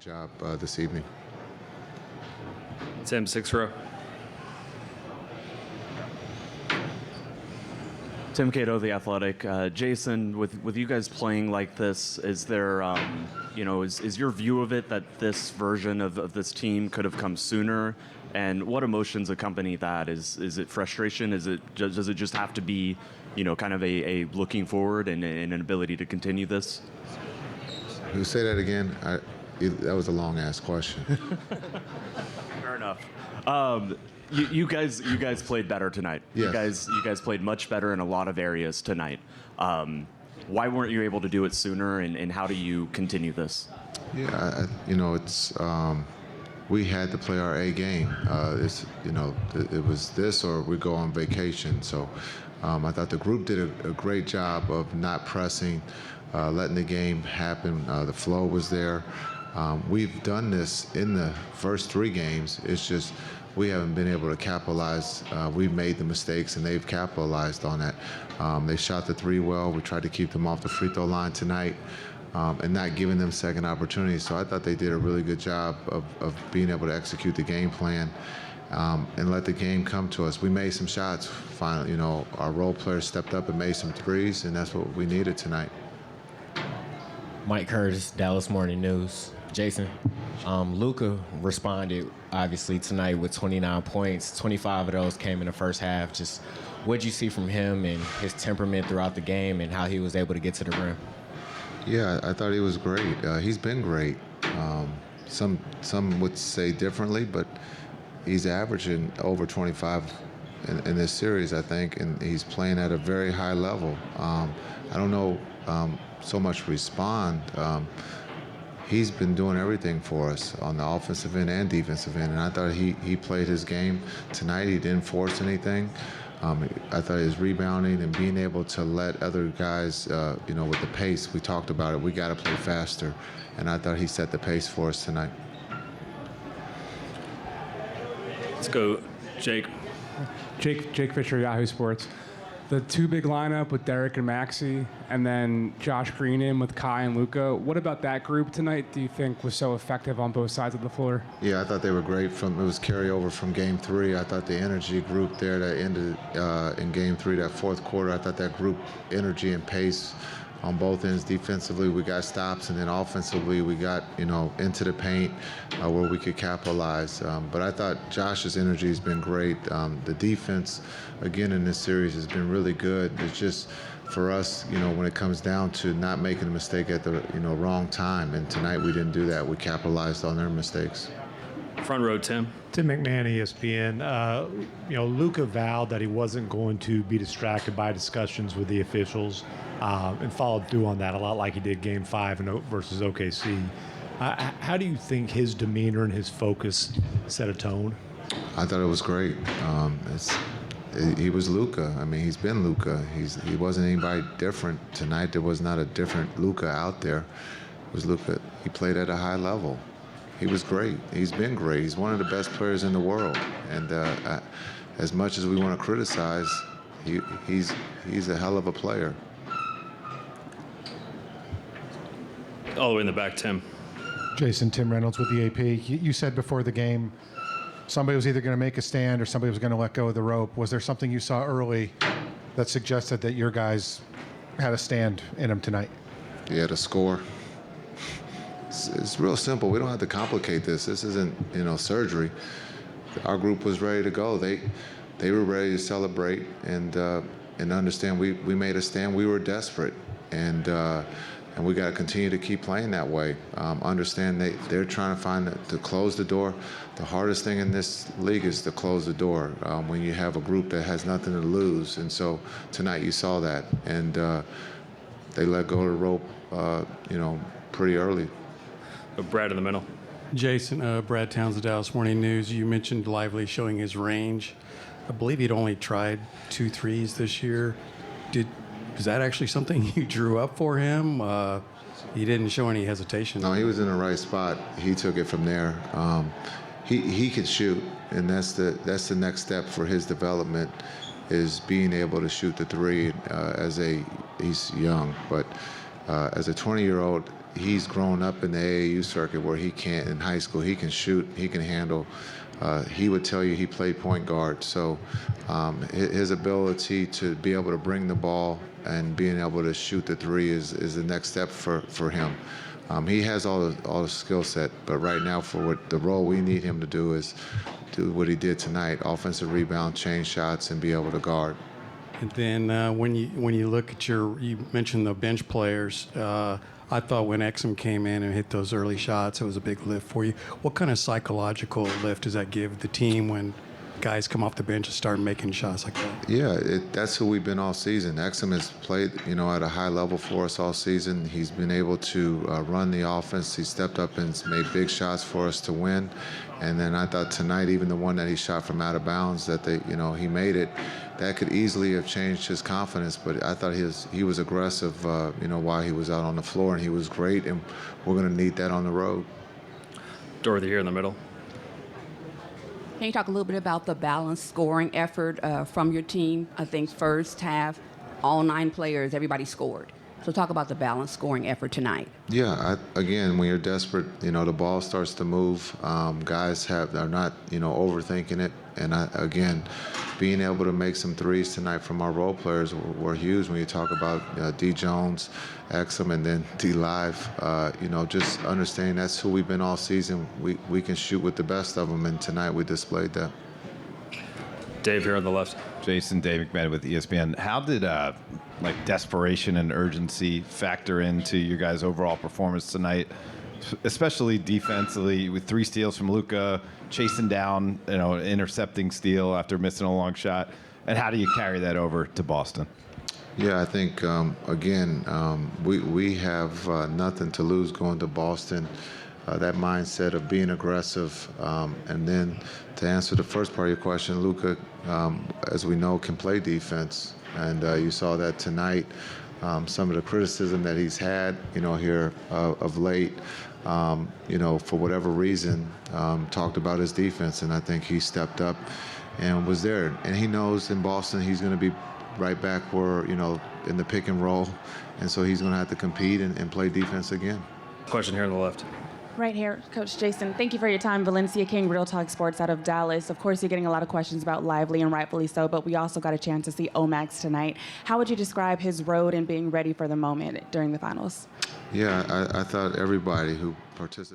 job this evening. Tim, 6th row. Tim Cato, The Athletic. Jason, with you guys playing like this, is there, is your view of it that this version of this team could have come sooner? And what emotions accompany that? Is it frustration? Does it just have to be, kind of a looking forward and an ability to continue this? You say that again? That was a long-ass question. Fair enough. You guys played better tonight. Yes. You guys played much better in a lot of areas tonight. Why weren't you able to do it sooner, and how do you continue this? Yeah, it's we had to play our A game. It was this or we go on vacation. So I thought the group did a great job of not pressing, letting the game happen. The flow was there. We've done this in the first 3 games. It's just we haven't been able to capitalize. We've made the mistakes, and they've capitalized on that. They shot the 3 well. We tried to keep them off the free throw line tonight and not giving them second opportunities. So I thought they did a really good job of being able to execute the game plan and let the game come to us. We made some shots finally. Our role players stepped up and made some threes, and that's what we needed tonight. Mike Curtis, Dallas Morning News. Jason, Luka responded, obviously, tonight with 29 points. 25 of those came in the first half. Just what did you see from him and his temperament throughout the game and how he was able to get to the rim? Yeah, I thought he was great. He's been great. Some would say differently, but he's averaging over 25 in this series, I think, and he's playing at a very high level. I don't know so much respond. He's been doing everything for us on the offensive end and defensive end, and I thought he played his game tonight. He didn't force anything. I thought his rebounding and being able to let other guys, with the pace, we talked about it, we got to play faster, and I thought he set the pace for us tonight. Let's go, Jake. Jake Fisher, Yahoo Sports. The 2 big lineup with Derek and Maxey, and then Josh Green in with Kai and Luka. What about that group tonight do you think was so effective on both sides of the floor? Yeah, I thought they were great. It was carryover from Game 3. I thought the energy group there that ended in Game 3, that fourth quarter, I thought that group energy and pace on both ends. Defensively, we got stops, and then offensively, we got into the paint where we could capitalize. But I thought Josh's energy has been great. The defense, again, in this series has been really good. It's just for us, when it comes down to not making a mistake at the wrong time, and tonight we didn't do that. We capitalized on their mistakes. Front row, Tim. Tim McMahon, ESPN. Luka vowed that he wasn't going to be distracted by discussions with the officials and followed through on that a lot like he did Game 5 versus OKC. How do you think his demeanor and his focus set a tone? I thought it was great. He was Luka. I mean, he's been Luka. He wasn't anybody different. Tonight there was not a different Luka out there. It was Luka. He played at a high level. He was great. He's been great. He's one of the best players in the world. And as much as we want to criticize, he's a hell of a player. All the way in the back, Tim. Jason, Tim Reynolds with the AP. You said before the game somebody was either going to make a stand or somebody was going to let go of the rope. Was there something you saw early that suggested that your guys had a stand in them tonight? Yeah, to score. It's real simple. We don't have to complicate this. This isn't, surgery. Our group was ready to go. They were ready to celebrate and understand we made a stand. We were desperate, and we got to continue to keep playing that way. Understand they're trying to close the door. The hardest thing in this league is to close the door when you have a group that has nothing to lose. And so tonight you saw that, and they let go of the rope, pretty early. Brad in the middle. Jason, Brad Townsend, Dallas Morning News. You mentioned Lively showing his range. I believe he'd only tried 2 threes this year. Is that actually something you drew up for him? He didn't show any hesitation. No, he was in the right spot. He took it from there. He could shoot, and that's the next step for his development, is being able to shoot the 3 he's young, but as a 20-year-old, he's grown up in the AAU circuit where he can't, in high school, he can shoot, he can handle. He would tell you he played point guard. So his ability to be able to bring the ball and being able to shoot the three is the next step for him. He has all the skill set, but right now for what the role we need him to do is do what he did tonight: offensive rebound, change shots, and be able to guard. And then when you look at you mentioned the bench players. I thought when Exum came in and hit those early shots, it was a big lift for you. What kind of psychological lift does that give the team when guys come off the bench and start making shots like that? Yeah, that's who we've been all season. Exum has played, at a high level for us all season. He's been able to run the offense. He stepped up and made big shots for us to win. And then I thought tonight, even the one that he shot from out of bounds, that he made it. That could easily have changed his confidence, but I thought he was aggressive, while he was out on the floor, and he was great. And we're going to need that on the road. Dorothy here in the middle. Can you talk a little bit about the balanced scoring effort from your team? I think first half, all 9 players, everybody scored. So talk about the balanced scoring effort tonight. Yeah, again, when you're desperate, the ball starts to move. Guys are not, overthinking it. And again, being able to make some threes tonight from our role players were huge. When you talk about D. Jones, Exum, and then D. Live, just understanding that's who we've been all season. We can shoot with the best of them, and tonight we displayed that. Dave here on the left. Jason, Dave McMahon with ESPN. How did desperation and urgency factor into your guys' overall performance tonight, especially defensively with 3 steals from Luka, chasing down, intercepting steal after missing a long shot, and how do you carry that over to Boston? Yeah, I think we have nothing to lose going to Boston. That mindset of being aggressive, and then to answer the first part of your question, Luka, as we know, can play defense, and you saw that tonight. Some of the criticism that he's had, here of late, for whatever reason, talked about his defense, and I think he stepped up and was there. And he knows in Boston he's going to be right back where, in the pick and roll, and so he's going to have to compete and play defense again. Question here on the left. Right here, Coach Jason. Thank you for your time. Valencia King, Real Talk Sports out of Dallas. Of course, you're getting a lot of questions about Lively, and rightfully so, but we also got a chance to see Omax tonight. How would you describe his road and being ready for the moment during the finals? Yeah, I thought everybody who participated